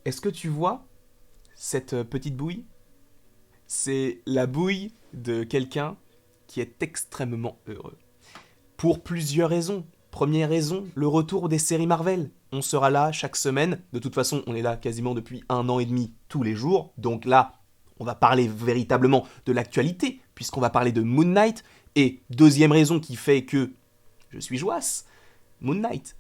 Est-ce que tu vois cette petite bouille? C'est la bouille de quelqu'un qui est extrêmement heureux. Pour plusieurs raisons. Première raison, le retour des séries Marvel. On sera là chaque semaine. De toute façon, on est là quasiment depuis 1 an et demi tous les jours. Donc là, on va parler véritablement de l'actualité, puisqu'on va parler de Moon Knight. Et deuxième raison qui fait que je suis joasse, Moon Knight,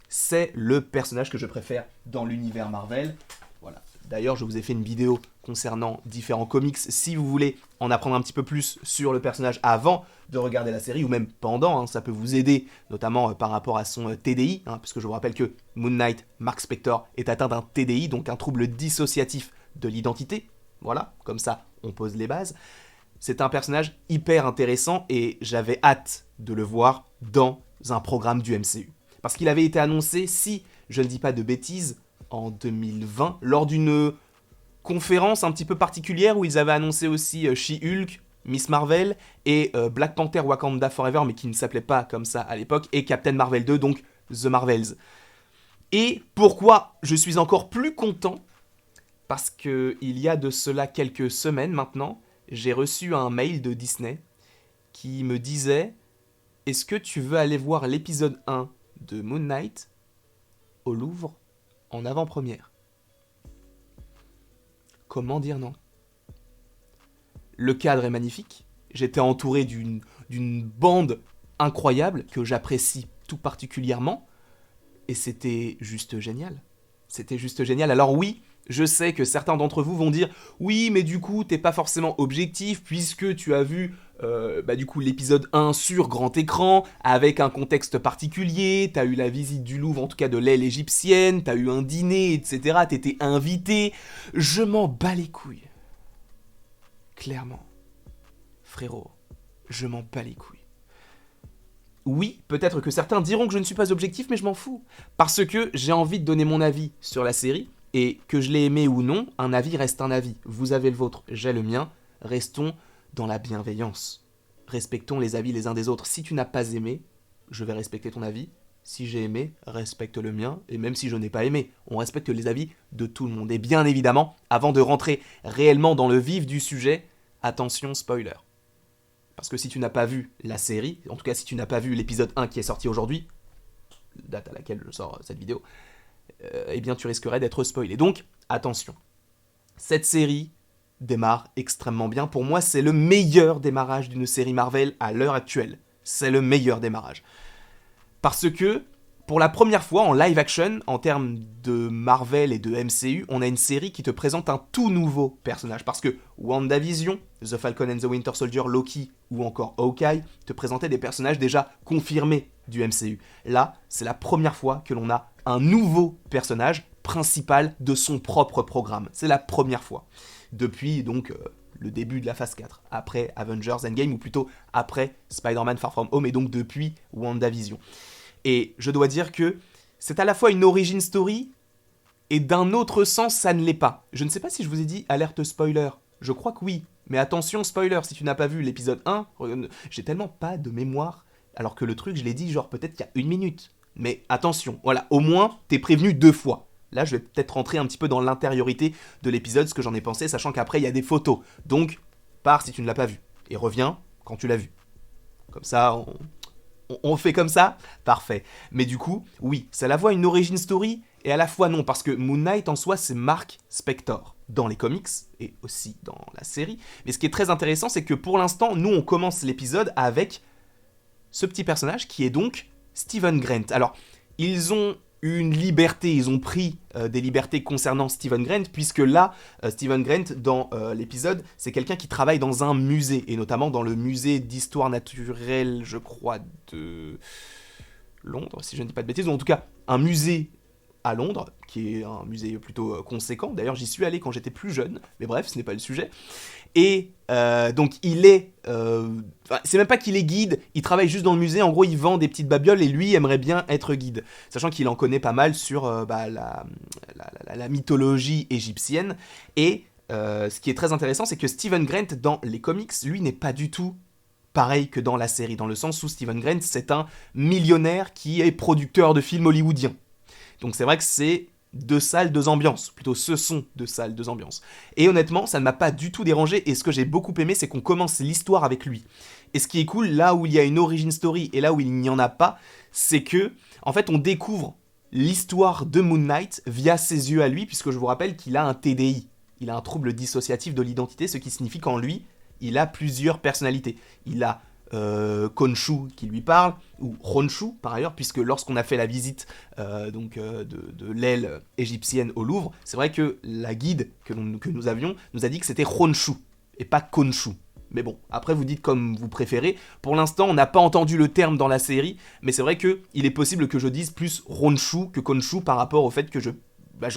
c'est le personnage que je préfère dans l'univers Marvel. Voilà. D'ailleurs, je vous ai fait une vidéo concernant différents comics. Si vous voulez en apprendre un petit peu plus sur le personnage avant de regarder la série, ou même pendant, ça peut vous aider, notamment par rapport à son TDI, puisque je vous rappelle que Moon Knight, Mark Spector, est atteint d'un TDI, donc un trouble dissociatif de l'identité. Voilà, comme ça, on pose les bases. C'est un personnage hyper intéressant et j'avais hâte de le voir dans un programme du MCU. Parce qu'il avait été annoncé, si je ne dis pas de bêtises, en 2020, lors d'une conférence un petit peu particulière où ils avaient annoncé aussi She-Hulk, Miss Marvel et Black Panther Wakanda Forever, mais qui ne s'appelait pas comme ça à l'époque, et Captain Marvel 2, donc The Marvels. Et pourquoi je suis encore plus content? Parce qu'il y a de cela quelques semaines maintenant, j'ai reçu un mail de Disney qui me disait: est-ce que tu veux aller voir l'épisode 1 de Moon Knight au Louvre en avant-première? Comment dire non? Le cadre est magnifique. J'étais entouré d'une bande incroyable que j'apprécie tout particulièrement. Et c'était juste génial. C'était juste génial. Alors oui, je sais que certains d'entre vous vont dire: oui, mais du coup, t'es pas forcément objectif puisque tu as vu du coup l'épisode 1 sur grand écran avec un contexte particulier, t'as eu la visite du Louvre, en tout cas de l'aile égyptienne, t'as eu un dîner, etc. T'étais invité. Je m'en bats les couilles. Clairement. Frérot, je m'en bats les couilles. Oui, peut-être que certains diront que je ne suis pas objectif, mais je m'en fous. Parce que j'ai envie de donner mon avis sur la série, et que je l'ai aimé ou non, un avis reste un avis. Vous avez le vôtre, j'ai le mien. Restons dans la bienveillance. Respectons les avis les uns des autres. Si tu n'as pas aimé, je vais respecter ton avis. Si j'ai aimé, respecte le mien. Et même si je n'ai pas aimé, on respecte les avis de tout le monde. Et bien évidemment, avant de rentrer réellement dans le vif du sujet, attention spoiler. Parce que si tu n'as pas vu la série, en tout cas si tu n'as pas vu l'épisode 1 qui est sorti aujourd'hui, date à laquelle je sors cette vidéo, eh bien tu risquerais d'être spoilé. Donc attention, cette série démarre extrêmement bien. Pour moi, c'est le meilleur démarrage d'une série Marvel à l'heure actuelle. C'est le meilleur démarrage. Parce que, pour la première fois en live action, en termes de Marvel et de MCU, on a une série qui te présente un tout nouveau personnage. Parce que WandaVision, The Falcon and the Winter Soldier, Loki ou encore Hawkeye te présentaient des personnages déjà confirmés du MCU. Là, c'est la première fois que l'on a un nouveau personnage principal de son propre programme. C'est la première fois. Depuis donc le début de la phase 4, après Avengers Endgame, ou plutôt après Spider-Man Far From Home, et donc depuis WandaVision. Et je dois dire que c'est à la fois une origin story, et d'un autre sens, ça ne l'est pas. Je ne sais pas si je vous ai dit alerte spoiler. Je crois que oui. Mais attention, spoiler, si tu n'as pas vu l'épisode 1, j'ai tellement pas de mémoire, alors que le truc, je l'ai dit genre peut-être qu'il y a 1 minute. Mais attention, voilà, au moins, t'es prévenu 2 fois. Là, je vais peut-être rentrer un petit peu dans l'intériorité de l'épisode, ce que j'en ai pensé, sachant qu'après, il y a des photos. Donc, pars si tu ne l'as pas vu. Et reviens quand tu l'as vu. Comme ça, on fait comme ça? Parfait. Mais du coup, oui, c'est à la fois une origin story et à la fois non, parce que Moon Knight en soi, c'est Mark Spector dans les comics et aussi dans la série. Mais ce qui est très intéressant, c'est que pour l'instant, nous, on commence l'épisode avec ce petit personnage qui est donc Stephen Grant. Alors, ils ont une liberté, ils ont pris des libertés concernant Stephen Grant, puisque là, Stephen Grant, dans l'épisode, c'est quelqu'un qui travaille dans un musée, et notamment dans le musée d'histoire naturelle, je crois, de Londres, si je ne dis pas de bêtises, ou en tout cas, un musée à Londres, qui est un musée plutôt conséquent. D'ailleurs, j'y suis allé quand j'étais plus jeune, mais bref, ce n'est pas le sujet. Et donc il est... c'est même pas qu'il est guide, il travaille juste dans le musée, en gros il vend des petites babioles et lui aimerait bien être guide. Sachant qu'il en connaît pas mal sur la mythologie égyptienne. Et ce qui est très intéressant, c'est que Stephen Grant dans les comics, lui n'est pas du tout pareil que dans la série, dans le sens où Stephen Grant c'est un millionnaire qui est producteur de films hollywoodiens. Donc c'est vrai que c'est deux salles, deux ambiances. Plutôt, ce sont deux salles, deux ambiances. Et honnêtement, ça ne m'a pas du tout dérangé. Et ce que j'ai beaucoup aimé, c'est qu'on commence l'histoire avec lui. Et ce qui est cool, là où il y a une origin story et là où il n'y en a pas, c'est que, en fait, on découvre l'histoire de Moon Knight via ses yeux à lui, puisque je vous rappelle qu'il a un TDI. Il a un trouble dissociatif de l'identité, ce qui signifie qu'en lui, il a plusieurs personnalités. Il a Khonshu qui lui parle, ou Khonshu par ailleurs, puisque lorsqu'on a fait la visite de l'aile égyptienne au Louvre, c'est vrai que la guide que nous avions nous a dit que c'était Khonshu, et pas Khonshu. Mais bon, après vous dites comme vous préférez. Pour l'instant, on n'a pas entendu le terme dans la série, mais c'est vrai qu'il est possible que je dise plus Khonshu que Khonshu par rapport au fait que je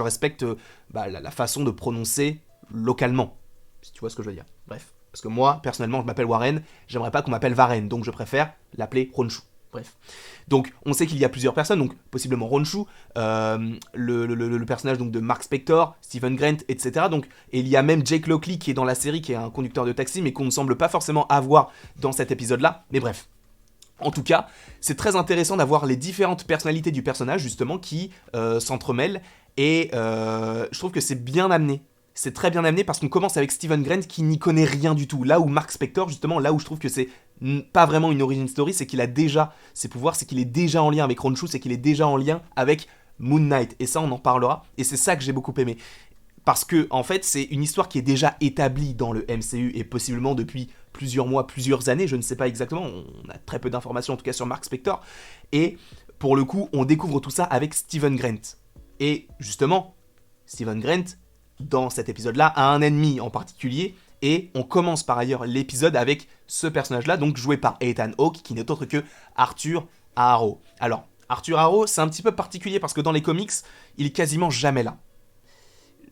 respecte la façon de prononcer localement, si tu vois ce que je veux dire. Bref. Parce que moi, personnellement, je m'appelle Warren, j'aimerais pas qu'on m'appelle Varenne, donc je préfère l'appeler Khonshu. Bref. Donc, on sait qu'il y a plusieurs personnes, donc possiblement Khonshu, le personnage donc, de Mark Spector, Stephen Grant, etc. Donc, et il y a même Jake Lockley qui est dans la série, qui est un conducteur de taxi, mais qu'on ne semble pas forcément avoir dans cet épisode-là. Mais bref. En tout cas, c'est très intéressant d'avoir les différentes personnalités du personnage, justement, qui s'entremêlent, et je trouve que c'est bien amené. C'est très bien amené parce qu'on commence avec Stephen Grant qui n'y connaît rien du tout. Là où Mark Spector, justement, là où je trouve que c'est pas vraiment une origin story, c'est qu'il a déjà ses pouvoirs, c'est qu'il est déjà en lien avec Khonshu, c'est qu'il est déjà en lien avec Moon Knight. Et ça, on en parlera. Et c'est ça que j'ai beaucoup aimé. Parce que, en fait, c'est une histoire qui est déjà établie dans le MCU et possiblement depuis plusieurs mois, plusieurs années, je ne sais pas exactement. On a très peu d'informations, en tout cas, sur Mark Spector. Et pour le coup, on découvre tout ça avec Stephen Grant. Et justement, Stephen Grant, dans cet épisode-là, a un ennemi en particulier, et on commence par ailleurs l'épisode avec ce personnage-là, donc joué par Ethan Hawke, qui n'est autre que Arthur Harrow. Alors, Arthur Harrow, c'est un petit peu particulier parce que dans les comics, il est quasiment jamais là.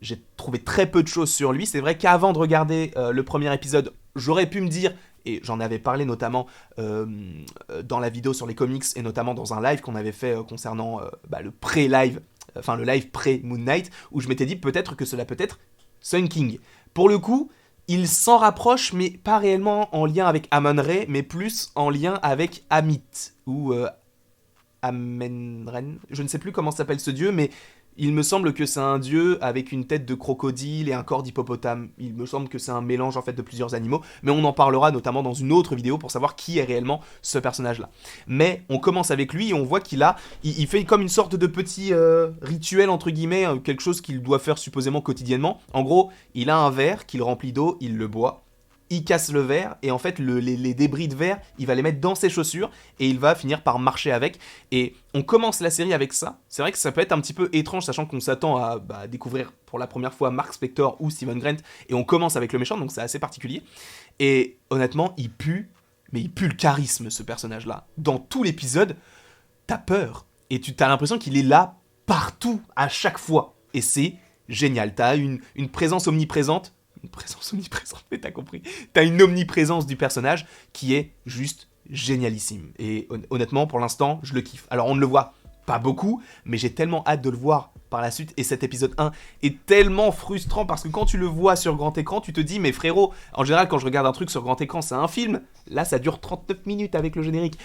J'ai trouvé très peu de choses sur lui, c'est vrai qu'avant de regarder le premier épisode, j'aurais pu me dire, et j'en avais parlé notamment dans la vidéo sur les comics, et notamment dans un live qu'on avait fait concernant le pré-live, enfin le live pré-Moon Knight, où je m'étais dit peut-être que cela peut être Sun King. Pour le coup, il s'en rapproche, mais pas réellement en lien avec Amon-Ra, mais plus en lien avec Amit, ou Amenren, je ne sais plus comment s'appelle ce dieu, mais il me semble que c'est un dieu avec une tête de crocodile et un corps d'hippopotame. Il me semble que c'est un mélange en fait de plusieurs animaux, mais on en parlera notamment dans une autre vidéo pour savoir qui est réellement ce personnage-là. Mais on commence avec lui et on voit il fait comme une sorte de petit rituel entre guillemets, quelque chose qu'il doit faire supposément quotidiennement. En gros, il a un verre qu'il remplit d'eau, il le boit. Il casse le verre, et en fait, les débris de verre, il va les mettre dans ses chaussures, et il va finir par marcher avec. Et on commence la série avec ça. C'est vrai que ça peut être un petit peu étrange, sachant qu'on s'attend à découvrir pour la première fois Mark Spector ou Stephen Grant, et on commence avec le méchant, donc c'est assez particulier. Et honnêtement, il pue le charisme, ce personnage-là. Dans tout l'épisode, t'as peur. Et t'as l'impression qu'il est là, partout, à chaque fois. Et c'est génial. T'as une présence omniprésente. Une présence omniprésente, mais t'as compris. T'as une omniprésence du personnage qui est juste génialissime. Et honnêtement, pour l'instant, je le kiffe. Alors, on ne le voit pas beaucoup, mais j'ai tellement hâte de le voir par la suite. Et cet épisode 1 est tellement frustrant parce que quand tu le vois sur grand écran, tu te dis, mais frérot, en général, quand je regarde un truc sur grand écran, c'est un film. Là, ça dure 39 minutes avec le générique.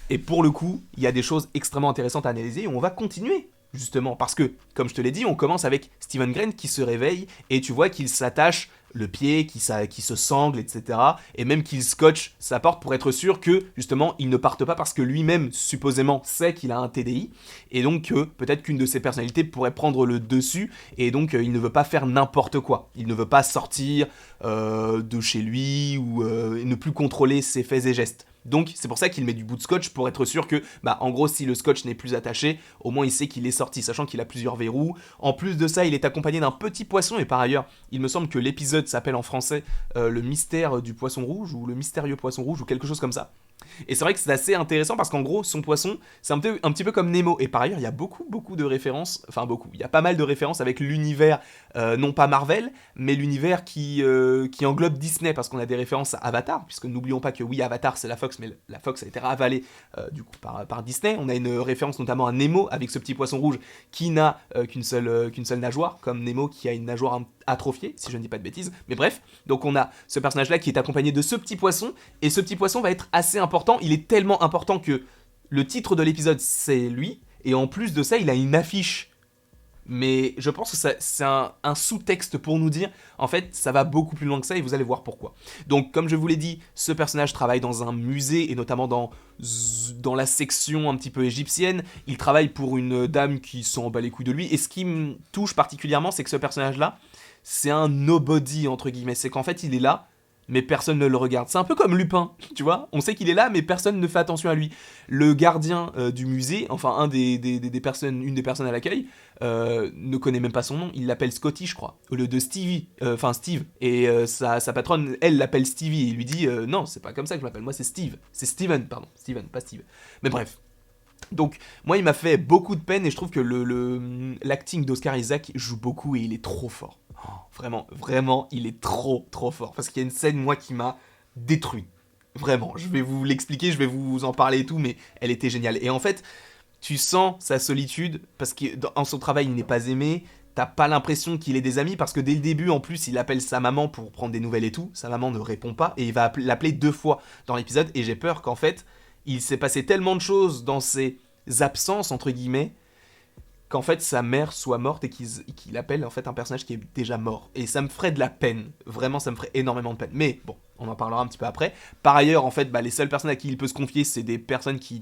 Et pour le coup, il y a des choses extrêmement intéressantes à analyser et on va continuer. Justement, parce que, comme je te l'ai dit, on commence avec Stephen Grant qui se réveille et tu vois qu'il s'attache le pied, qui se sangle, etc. Et même qu'il scotche sa porte pour être sûr que, justement, il ne parte pas parce que lui-même, supposément, sait qu'il a un TDI. Et donc, peut-être qu'une de ses personnalités pourrait prendre le dessus. Et donc, il ne veut pas faire n'importe quoi. Il ne veut pas sortir de chez lui ou ne plus contrôler ses faits et gestes. Donc c'est pour ça qu'il met du bout de scotch pour être sûr que, en gros, si le scotch n'est plus attaché, au moins il sait qu'il est sorti, sachant qu'il a plusieurs verrous. En plus de ça, il est accompagné d'un petit poisson, et par ailleurs, il me semble que l'épisode s'appelle en français Le mystère du poisson rouge, ou Le mystérieux poisson rouge, ou quelque chose comme ça. Et c'est vrai que c'est assez intéressant parce qu'en gros, son poisson, c'est un petit peu comme Nemo. Et par ailleurs, il y a beaucoup de références, il y a pas mal de références avec l'univers, non pas Marvel, mais l'univers qui englobe Disney, parce qu'on a des références à Avatar, puisque n'oublions pas que oui, Avatar c'est la Fox, mais la Fox a été ravalée par Disney. On a une référence notamment à Nemo avec ce petit poisson rouge qui n'a qu'une seule nageoire, comme Nemo qui a une nageoire atrophiée, si je ne dis pas de bêtises. Mais bref, donc on a ce personnage-là qui est accompagné de ce petit poisson, et ce petit poisson va être assez important. Il est tellement important que le titre de l'épisode, c'est lui, et en plus de ça, il a une affiche Mais je pense que c'est un sous-texte pour nous dire, en fait, ça va beaucoup plus loin que ça et vous allez voir pourquoi. Donc, comme je vous l'ai dit, ce personnage travaille dans un musée et notamment dans la section un petit peu égyptienne. Il travaille pour une dame qui s'en bat les couilles de lui. Et ce qui me touche particulièrement, c'est que ce personnage-là, c'est un nobody, entre guillemets. C'est qu'en fait, il est là, mais personne ne le regarde. C'est un peu comme Lupin, tu vois. On sait qu'il est là, mais personne ne fait attention à lui. Le gardien du musée, enfin une des personnes à l'accueil, ne connaît même pas son nom. Il l'appelle Scotty, je crois, au lieu de Stevie. Enfin Steve. Et sa patronne, elle l'appelle Stevie. Et il lui dit non, c'est pas comme ça que je m'appelle. Moi, c'est Steve. C'est Steven, pardon. Steven, pas Steve. Mais bref. Donc, moi, il m'a fait beaucoup de peine et je trouve que l'acting d'Oscar Isaac joue beaucoup et il est trop fort. Oh, vraiment, vraiment, il est trop, trop fort. Parce qu'il y a une scène, moi, qui m'a détruit. Vraiment, je vais vous l'expliquer, je vais vous en parler et tout, mais elle était géniale. Et en fait, tu sens sa solitude parce qu'en son travail, il n'est pas aimé. T'as pas l'impression qu'il ait des amis parce que dès le début, en plus, il appelle sa maman pour prendre des nouvelles et tout. Sa maman ne répond pas et il va l'appeler 2 fois dans l'épisode. Et j'ai peur qu'en fait, il s'est passé tellement de choses dans ses absences, entre guillemets, qu'en fait sa mère soit morte et qu'il appelle en fait un personnage qui est déjà mort. Et ça me ferait de la peine. Vraiment, ça me ferait énormément de peine. Mais bon, on en parlera un petit peu après. Par ailleurs, en fait, les seules personnes à qui il peut se confier, c'est des personnes qui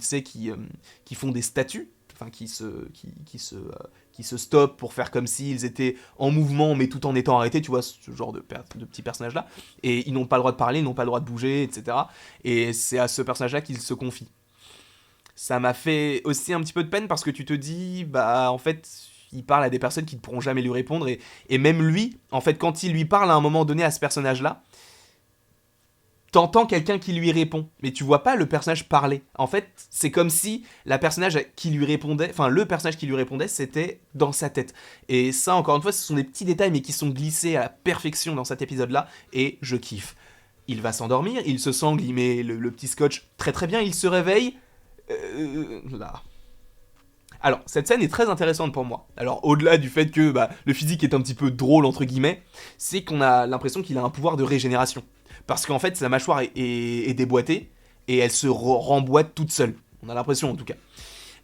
font des statuts. Enfin, qui se stoppent pour faire comme s'ils étaient en mouvement, mais tout en étant arrêtés, tu vois, ce genre de petits personnages-là. Et ils n'ont pas le droit de parler, ils n'ont pas le droit de bouger, etc. Et c'est à ce personnage-là qu'ils se confient. Ça m'a fait aussi un petit peu de peine parce que tu te dis, en fait, il parle à des personnes qui ne pourront jamais lui répondre. Et même lui, en fait, quand il lui parle à un moment donné à ce personnage-là, t'entends quelqu'un qui lui répond, mais tu vois pas le personnage parler. En fait, c'est comme si le personnage qui lui répondait, c'était dans sa tête. Et ça, encore une fois, ce sont des petits détails, mais qui sont glissés à la perfection dans cet épisode-là, et je kiffe. Il va s'endormir, il se sangle, il met le petit scotch très très bien, il se réveille. Là. Alors, cette scène est très intéressante pour moi. Alors, au-delà du fait que le physique est un petit peu drôle, entre guillemets, c'est qu'on a l'impression qu'il a un pouvoir de régénération. Parce qu'en fait, sa mâchoire est déboîtée, et elle se remboîte toute seule. On a l'impression, en tout cas.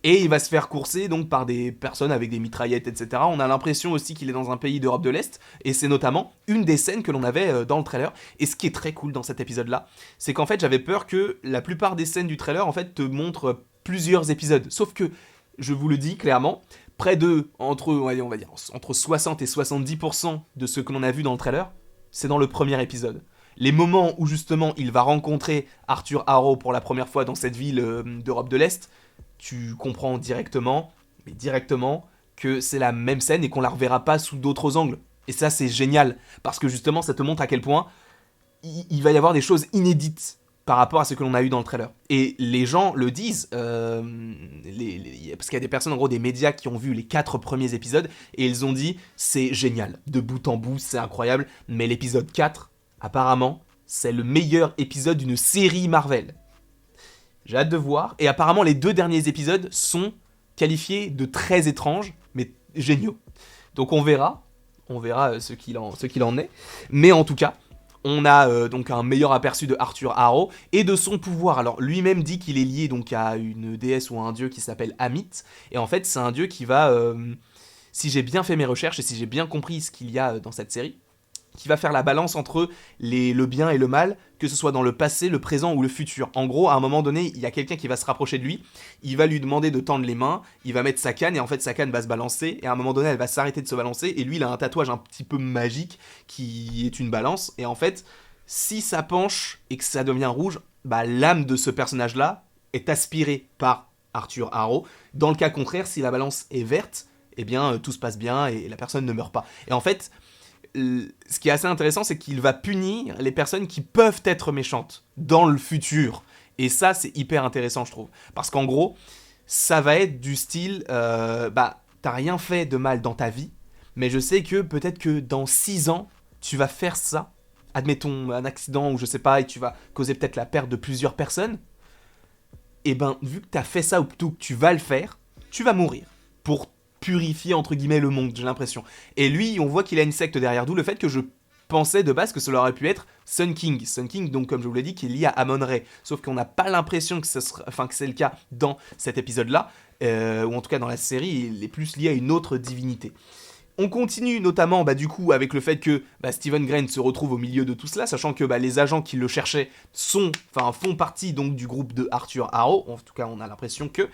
Et il va se faire courser donc par des personnes avec des mitraillettes, etc. On a l'impression aussi qu'il est dans un pays d'Europe de l'Est, et c'est notamment une des scènes que l'on avait dans le trailer. Et ce qui est très cool dans cet épisode-là, c'est qu'en fait, j'avais peur que la plupart des scènes du trailer, en fait, te montrent plusieurs épisodes. Sauf que, je vous le dis clairement, près de, on va dire, entre 60 et 70% de ce que l'on a vu dans le trailer, c'est dans le premier épisode. Les moments où justement il va rencontrer Arthur Harrow pour la première fois dans cette ville d'Europe de l'Est, tu comprends directement que c'est la même scène et qu'on la reverra pas sous d'autres angles. Et ça, c'est génial, parce que justement, ça te montre à quel point il va y avoir des choses inédites par rapport à ce que l'on a eu dans le trailer. Et les gens le disent, parce qu'il y a des personnes, en gros, des médias qui ont vu les 4 premiers épisodes, et ils ont dit, c'est génial, de bout en bout, c'est incroyable, mais l'épisode 4, apparemment, c'est le meilleur épisode d'une série Marvel. J'ai hâte de voir. Et apparemment, les 2 derniers épisodes sont qualifiés de très étranges, mais géniaux. Donc on verra ce qu'il en est. Mais en tout cas, on a donc un meilleur aperçu de Arthur Harrow et de son pouvoir. Alors lui-même dit qu'il est lié donc à une déesse ou à un dieu qui s'appelle Amit. Et en fait, c'est un dieu qui va, si j'ai bien fait mes recherches et si j'ai bien compris ce qu'il y a dans cette série, qui va faire la balance entre le bien et le mal, que ce soit dans le passé, le présent ou le futur. En gros, à un moment donné, il y a quelqu'un qui va se rapprocher de lui, il va lui demander de tendre les mains, il va mettre sa canne, et en fait sa canne va se balancer, et à un moment donné, elle va s'arrêter de se balancer, et lui, il a un tatouage un petit peu magique, qui est une balance, et en fait, si ça penche et que ça devient rouge, l'âme de ce personnage-là est aspirée par Arthur Harrow. Dans le cas contraire, si la balance est verte, eh bien, tout se passe bien, et la personne ne meurt pas. Et en fait, ce qui est assez intéressant, c'est qu'il va punir les personnes qui peuvent être méchantes dans le futur. Et ça, c'est hyper intéressant, je trouve. Parce qu'en gros, ça va être du style, t'as rien fait de mal dans ta vie, mais je sais que peut-être que dans 6 ans, tu vas faire ça. Admettons un accident ou je sais pas, et tu vas causer peut-être la perte de plusieurs personnes. Et vu que t'as fait ça, ou plutôt que tu vas le faire, tu vas mourir. Pour purifier entre guillemets le monde, j'ai l'impression. Et lui, on voit qu'il a une secte derrière, d'où le fait que je pensais de base que cela aurait pu être Sun King. Sun King, donc comme je vous l'ai dit, qui est lié à Amon-Ra. Sauf qu'on n'a pas l'impression que c'est le cas dans cet épisode-là, ou en tout cas dans la série, il est plus lié à une autre divinité. On continue notamment du coup avec le fait que Stephen Grant se retrouve au milieu de tout cela, sachant que les agents qui le cherchaient font partie donc du groupe de Arthur Harrow, en tout cas on a l'impression que,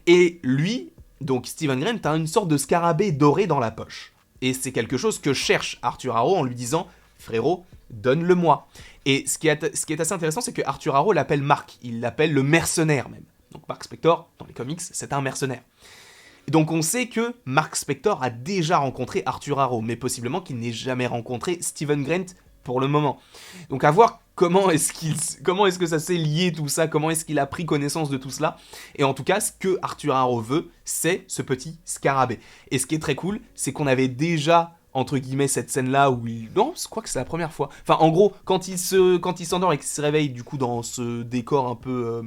et lui, donc Stephen Grant, a une sorte de scarabée doré dans la poche. Et c'est quelque chose que cherche Arthur Harrow en lui disant « Frérot, donne-le-moi ». Et ce qui est assez intéressant, c'est que Arthur Harrow l'appelle Mark, il l'appelle le mercenaire même. Donc Mark Spector, dans les comics, c'est un mercenaire. Et donc on sait que Mark Spector a déjà rencontré Arthur Harrow, mais possiblement qu'il n'ait jamais rencontré Stephen Grant pour le moment. Donc à voir comment est-ce que ça s'est lié tout ça, comment est-ce qu'il a pris connaissance de tout cela. Et en tout cas, ce que Arthur Harrow veut, c'est ce petit scarabée. Et ce qui est très cool, c'est qu'on avait déjà entre guillemets cette scène-là où il... Non, je crois que c'est la première fois. Enfin, en gros, quand il s'endort et qu'il se réveille du coup dans ce décor un peu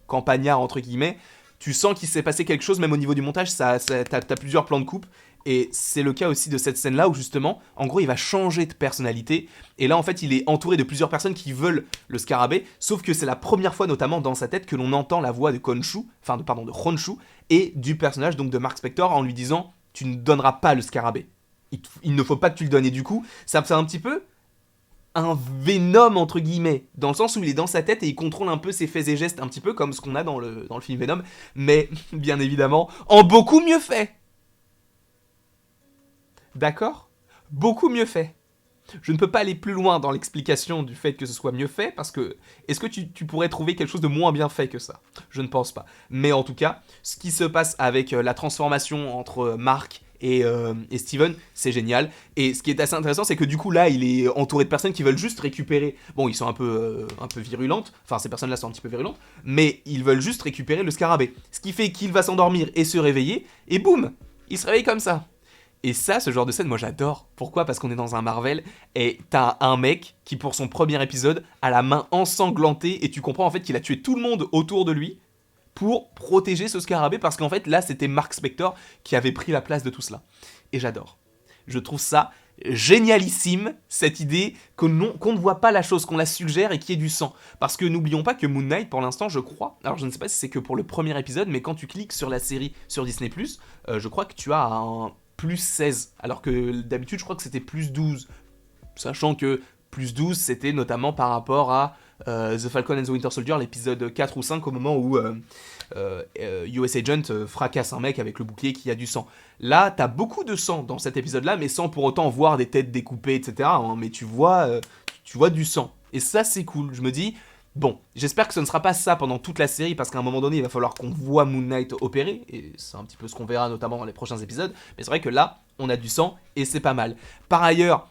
campagnard entre guillemets, tu sens qu'il s'est passé quelque chose, même au niveau du montage, t'as plusieurs plans de coupe, et c'est le cas aussi de cette scène-là où justement, en gros, il va changer de personnalité, et là en fait, il est entouré de plusieurs personnes qui veulent le scarabée, sauf que c'est la première fois, notamment dans sa tête, que l'on entend la voix de de Khonshu, et du personnage donc de Mark Spector en lui disant « Tu ne donneras pas le scarabée. Il ne faut pas que tu le donnes. » Et du coup, ça fait un petit peu un Venom entre guillemets, dans le sens où il est dans sa tête et il contrôle un peu ses faits et gestes, un petit peu comme ce qu'on a dans le film Venom, mais bien évidemment en beaucoup mieux fait. D'accord ? Beaucoup mieux fait. Je ne peux pas aller plus loin dans l'explication du fait que ce soit mieux fait, parce que est-ce que tu pourrais trouver quelque chose de moins bien fait que ça ? Je ne pense pas. Mais en tout cas, ce qui se passe avec la transformation entre Mark et Steven, c'est génial. Et ce qui est assez intéressant, c'est que du coup là, il est entouré de personnes qui veulent juste récupérer... Bon, ils sont un peu virulentes, enfin ces personnes-là sont un petit peu virulentes, mais ils veulent juste récupérer le scarabée. Ce qui fait qu'il va s'endormir et se réveiller, et boum, il se réveille comme ça. Et ça, ce genre de scène, moi j'adore. Pourquoi ? Parce qu'on est dans un Marvel, et t'as un mec qui pour son premier épisode a la main ensanglantée, et tu comprends en fait qu'il a tué tout le monde autour de lui, pour protéger ce scarabée, parce qu'en fait là c'était Mark Spector qui avait pris la place de tout cela. Et j'adore. Je trouve ça génialissime, cette idée qu'on ne voit pas la chose, qu'on la suggère et qu'il y ait du sang. Parce que n'oublions pas que Moon Knight, pour l'instant, je crois, alors je ne sais pas si c'est que pour le premier épisode, mais quand tu cliques sur la série sur Disney+, je crois que tu as un plus 16, alors que d'habitude je crois que c'était plus 12, sachant que plus 12 c'était notamment par rapport à The Falcon and the Winter Soldier, l'épisode 4 ou 5, au moment où US Agent fracasse un mec avec le bouclier qui a du sang. Là, t'as beaucoup de sang dans cet épisode-là, mais sans pour autant voir des têtes découpées, etc. Mais tu vois du sang. Et ça, c'est cool. Je me dis, bon, j'espère que ce ne sera pas ça pendant toute la série, parce qu'à un moment donné, il va falloir qu'on voit Moon Knight opérer, et c'est un petit peu ce qu'on verra notamment dans les prochains épisodes, mais c'est vrai que là, on a du sang, et c'est pas mal. Par ailleurs,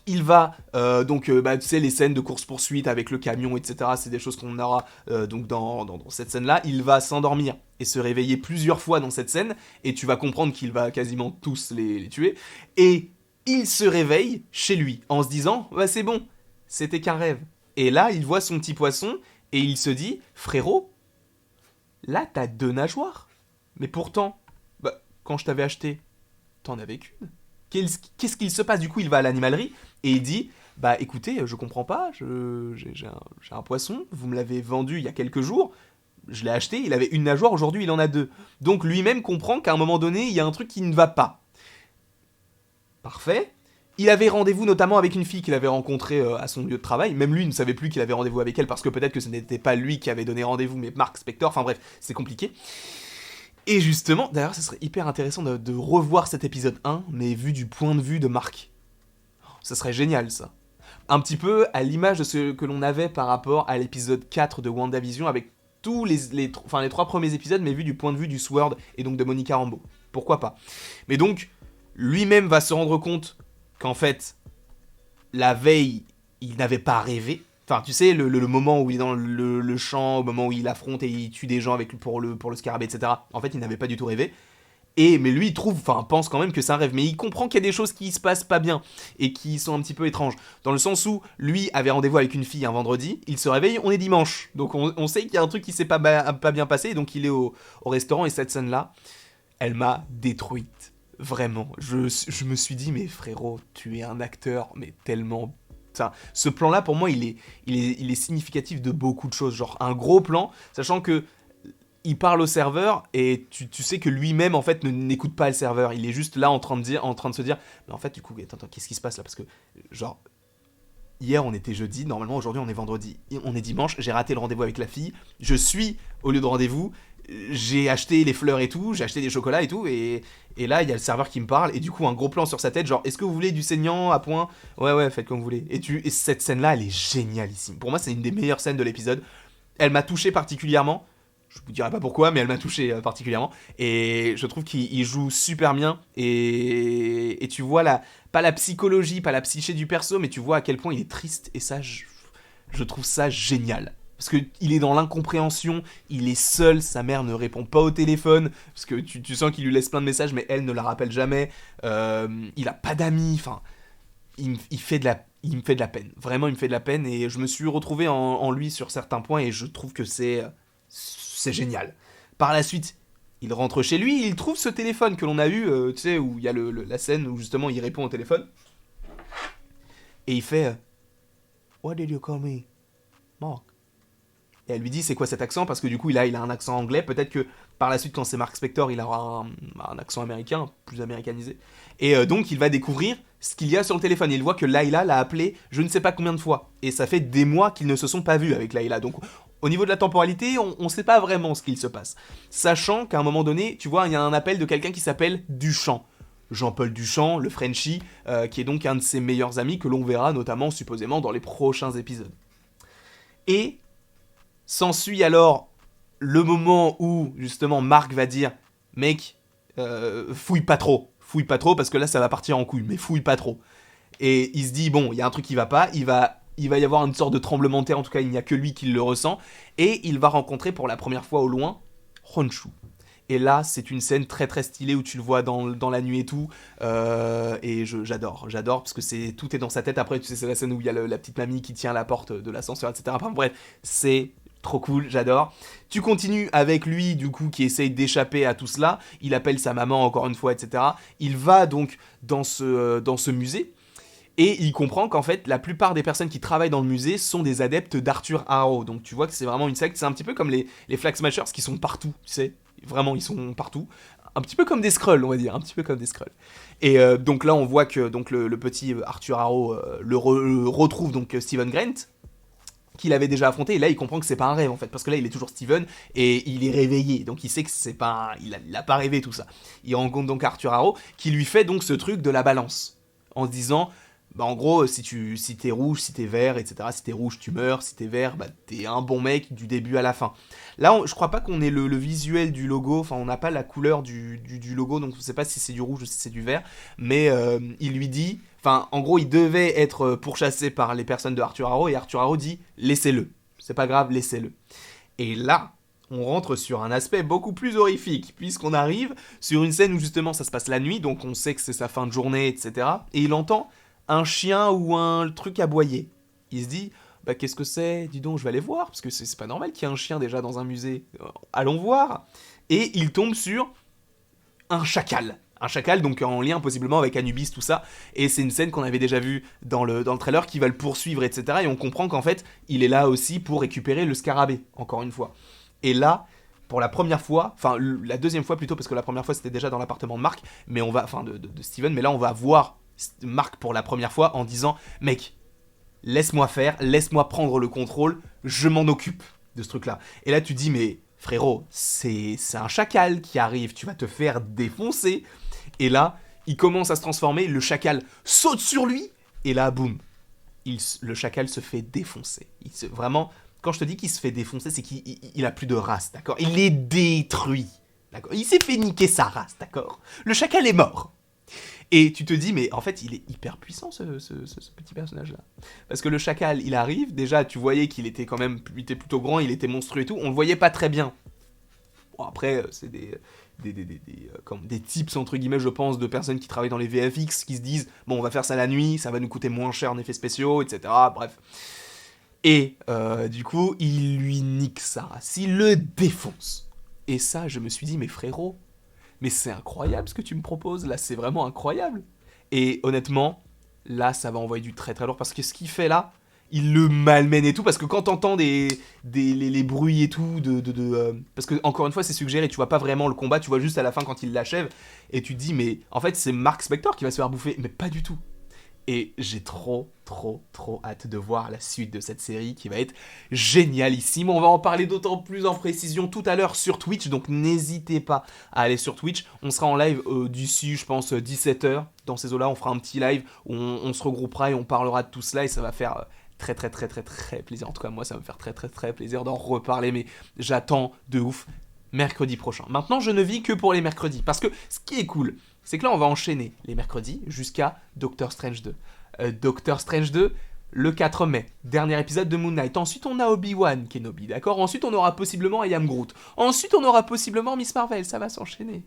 il va, tu sais, les scènes de course-poursuite avec le camion, etc., c'est des choses qu'on aura donc dans cette scène-là. Il va s'endormir et se réveiller plusieurs fois dans cette scène, et tu vas comprendre qu'il va quasiment tous les tuer. Et il se réveille chez lui, en se disant « c'est bon, c'était qu'un rêve ». Et là, il voit son petit poisson, et il se dit « Frérot, là, t'as 2 nageoires. Mais pourtant, quand je t'avais acheté, t'en avais qu'une. Qu'est-ce qu'il se passe ? » Du coup, il va à l'animalerie, et il dit « écoutez, je comprends pas, j'ai un poisson, vous me l'avez vendu il y a quelques jours, je l'ai acheté, il avait 1 nageoire, aujourd'hui il en a 2. Donc lui-même comprend qu'à un moment donné, il y a un truc qui ne va pas. Parfait. Il avait rendez-vous notamment avec une fille qu'il avait rencontrée à son lieu de travail. Même lui ne savait plus qu'il avait rendez-vous avec elle, parce que peut-être que ce n'était pas lui qui avait donné rendez-vous, mais Mark Spector. Enfin bref, c'est compliqué. Et justement, d'ailleurs, ce serait hyper intéressant de revoir cet épisode 1, mais vu du point de vue de Mark. Ça serait génial, ça. Un petit peu à l'image de ce que l'on avait par rapport à l'épisode 4 de WandaVision, avec tous les 3 premiers épisodes, mais vu du point de vue du Sword et donc de Monica Rambeau. Pourquoi pas ? Mais donc, lui-même va se rendre compte qu'en fait, la veille, il n'avait pas rêvé. Enfin, tu sais, le moment où il est dans le champ, au moment où il affronte et il tue des gens pour le scarabée, etc. En fait, il n'avait pas du tout rêvé. Mais lui, pense quand même que c'est un rêve. Mais il comprend qu'il y a des choses qui se passent pas bien et qui sont un petit peu étranges. Dans le sens où, lui avait rendez-vous avec une fille un vendredi, il se réveille, on est dimanche. Donc on sait qu'il y a un truc qui s'est pas bien passé, donc il est au restaurant, et cette scène-là, elle m'a détruite. Vraiment, je me suis dit, mais frérot, tu es un acteur, mais tellement... Enfin, ce plan-là, pour moi, il est significatif de beaucoup de choses. Genre, un gros plan, sachant que il parle au serveur et tu sais que lui-même, en fait, n'écoute pas le serveur. Il est juste là en train de se dire, mais en fait, du coup, attends, qu'est-ce qui se passe là? Parce que, genre, hier, on était jeudi, normalement, aujourd'hui, on est vendredi. On est dimanche, j'ai raté le rendez-vous avec la fille. Je suis au lieu de rendez-vous. J'ai acheté les fleurs et tout, j'ai acheté des chocolats et tout, et là, il y a le serveur qui me parle, et du coup, un gros plan sur sa tête, genre, est-ce que vous voulez du saignant à point? Ouais, faites comme vous voulez. Et cette scène-là, elle est génialissime. Pour moi, c'est une des meilleures scènes de l'épisode. Elle m'a touché particulièrement. Je vous dirai pas pourquoi, mais elle m'a touché particulièrement. Et je trouve qu'il joue super bien. Et tu vois pas la psychologie, pas la psyché du perso, mais tu vois à quel point il est triste. Et ça, je trouve ça génial. Parce qu'il est dans l'incompréhension, il est seul, sa mère ne répond pas au téléphone, parce que tu sens qu'il lui laisse plein de messages, mais elle ne la rappelle jamais. Il a pas d'amis, enfin, il me fait de la peine. Vraiment, il me fait de la peine, et je me suis retrouvé en lui sur certains points, et je trouve que c'est génial. Par la suite, il rentre chez lui, il trouve ce téléphone que l'on a eu, tu sais, où il y a la scène où justement il répond au téléphone, et il fait What did you call me? Mark. Et elle lui dit c'est quoi cet accent, parce que du coup il a un accent anglais, peut-être que par la suite quand c'est Mark Spector il aura un accent américain, plus américanisé. Et donc il va découvrir ce qu'il y a sur le téléphone, il voit que Layla l'a appelé je ne sais pas combien de fois, et ça fait des mois qu'ils ne se sont pas vus avec Layla, donc au niveau de la temporalité on ne sait pas vraiment ce qu'il se passe. Sachant qu'à un moment donné, tu vois, il y a un appel de quelqu'un qui s'appelle Duchamp. Jean-Paul Duchamp, le Frenchie, qui est donc un de ses meilleurs amis que l'on verra notamment supposément dans les prochains épisodes. Et s'ensuit alors le moment où justement Marc va dire mec, fouille pas trop parce que là ça va partir en couille, mais fouille pas trop. Et il se dit bon, il y a un truc qui va pas, il va y avoir une sorte de tremblement de terre, en tout cas il n'y a que lui qui le ressent, et il va rencontrer pour la première fois au loin Honshu. Et là, c'est une scène très très stylée où tu le vois dans la nuit et tout. Et j'adore parce que tout est dans sa tête. Après, tu sais, c'est la scène où il y a la petite mamie qui tient la porte de l'ascenseur, etc. Enfin, bref, c'est trop cool, j'adore. Tu continues avec lui, du coup, qui essaye d'échapper à tout cela. Il appelle sa maman encore une fois, etc. Il va donc dans ce musée. Et il comprend qu'en fait, la plupart des personnes qui travaillent dans le musée sont des adeptes d'Arthur Harrow. Donc tu vois que c'est vraiment une secte. C'est un petit peu comme les Flag Smashers qui sont partout, tu sais. Vraiment, ils sont partout. Un petit peu comme des Skrulls, on va dire. Un petit peu comme des Skrulls. Et donc là, on voit que donc, le petit Arthur Harrow le retrouve donc Steven Grant, qu'il avait déjà affronté, et là il comprend que c'est pas un rêve en fait, parce que là il est toujours Steven, et il est réveillé, donc il sait que c'est pas il a pas rêvé tout ça. Il rencontre donc Arthur Harrow, qui lui fait donc ce truc de la balance, en se disant, bah en gros, si t'es rouge, si t'es vert, etc., si t'es rouge tu meurs, si t'es vert, bah t'es un bon mec du début à la fin. Là, je crois pas qu'on ait le visuel du logo, enfin on n'a pas la couleur du logo, donc je sais pas si c'est du rouge ou si c'est du vert, mais il lui dit... Enfin, en gros, il devait être pourchassé par les personnes de Arthur Harrow, et Arthur Harrow dit « Laissez-le, c'est pas grave, laissez-le ». Et là, on rentre sur un aspect beaucoup plus horrifique, puisqu'on arrive sur une scène où justement ça se passe la nuit, donc on sait que c'est sa fin de journée, etc. Et il entend un chien ou un truc aboyer. Il se dit « Bah qu'est-ce que c'est? Dis donc, je vais aller voir, parce que c'est pas normal qu'il y ait un chien déjà dans un musée. Allons voir ». Et il tombe sur un chacal. Un chacal, donc en lien possiblement avec Anubis, tout ça. Et c'est une scène qu'on avait déjà vue dans le trailer, qui va le poursuivre, etc. Et on comprend qu'en fait, il est là aussi pour récupérer le scarabée, encore une fois. Et là, pour la première fois, enfin la deuxième fois plutôt, parce que la première fois c'était déjà dans l'appartement de Marc, mais on va, enfin de Steven, mais là on va voir Marc pour la première fois en disant « Mec, laisse-moi faire, laisse-moi prendre le contrôle, je m'en occupe de ce truc-là. » Et là tu dis « Mais frérot, c'est un chacal qui arrive, tu vas te faire défoncer. » Et là, il commence à se transformer, le chacal saute sur lui, et là, boum, le chacal se fait défoncer. Vraiment, quand je te dis qu'il se fait défoncer, c'est qu'il a plus de race, d'accord? Il est détruit, d'accord? Il s'est fait niquer sa race, d'accord? Le chacal est mort. Et tu te dis, mais en fait, il est hyper puissant, ce petit personnage-là. Parce que le chacal, il arrive, déjà, tu voyais qu'il était quand même, il était plutôt grand, il était monstrueux et tout, on le voyait pas très bien. Bon, après, c'est des tips, entre guillemets, je pense, de personnes qui travaillent dans les VFX, qui se disent, bon, on va faire ça la nuit, ça va nous coûter moins cher en effets spéciaux, etc. Bref. Et du coup, il lui nique sa race, il le défonce. Et ça, je me suis dit, mais frérot, mais c'est incroyable ce que tu me proposes, là, c'est vraiment incroyable. Et honnêtement, là, ça va envoyer du très très lourd, parce que ce qu'il fait là, il le malmène et tout, parce que quand t'entends les bruits et tout, parce que encore une fois, c'est suggéré, tu vois pas vraiment le combat, tu vois juste à la fin quand il l'achève, et tu te dis, mais en fait, c'est Mark Spector qui va se faire bouffer, mais pas du tout. Et j'ai trop hâte de voir la suite de cette série qui va être génialissime. On va en parler d'autant plus en précision tout à l'heure sur Twitch, donc n'hésitez pas à aller sur Twitch. On sera en live d'ici, je pense, 17h. Dans ces eaux-là, on fera un petit live où on se regroupera et on parlera de tout cela et ça va faire très plaisir. En tout cas, moi, ça va me faire très plaisir d'en reparler, mais j'attends de ouf mercredi prochain. Maintenant, je ne vis que pour les mercredis, parce que ce qui est cool, c'est que là, on va enchaîner les mercredis jusqu'à Doctor Strange 2. Doctor Strange 2, le 4 mai, dernier épisode de Moon Knight. Ensuite, on a Obi-Wan Kenobi, d'accord. Ensuite, on aura possiblement I Am Groot. Ensuite, on aura possiblement Miss Marvel, ça va s'enchaîner.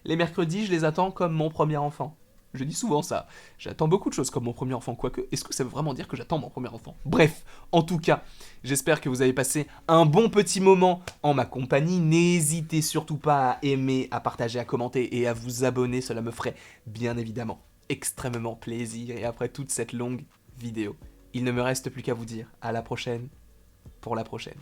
Les mercredis, je les attends comme mon premier enfant. Je dis souvent ça. J'attends beaucoup de choses comme mon premier enfant. Quoique, est-ce que ça veut vraiment dire que j'attends mon premier enfant? Bref, en tout cas, j'espère que vous avez passé un bon petit moment en ma compagnie. N'hésitez surtout pas à aimer, à partager, à commenter et à vous abonner. Cela me ferait bien évidemment extrêmement plaisir. Et après toute cette longue vidéo, il ne me reste plus qu'à vous dire à la prochaine pour la prochaine.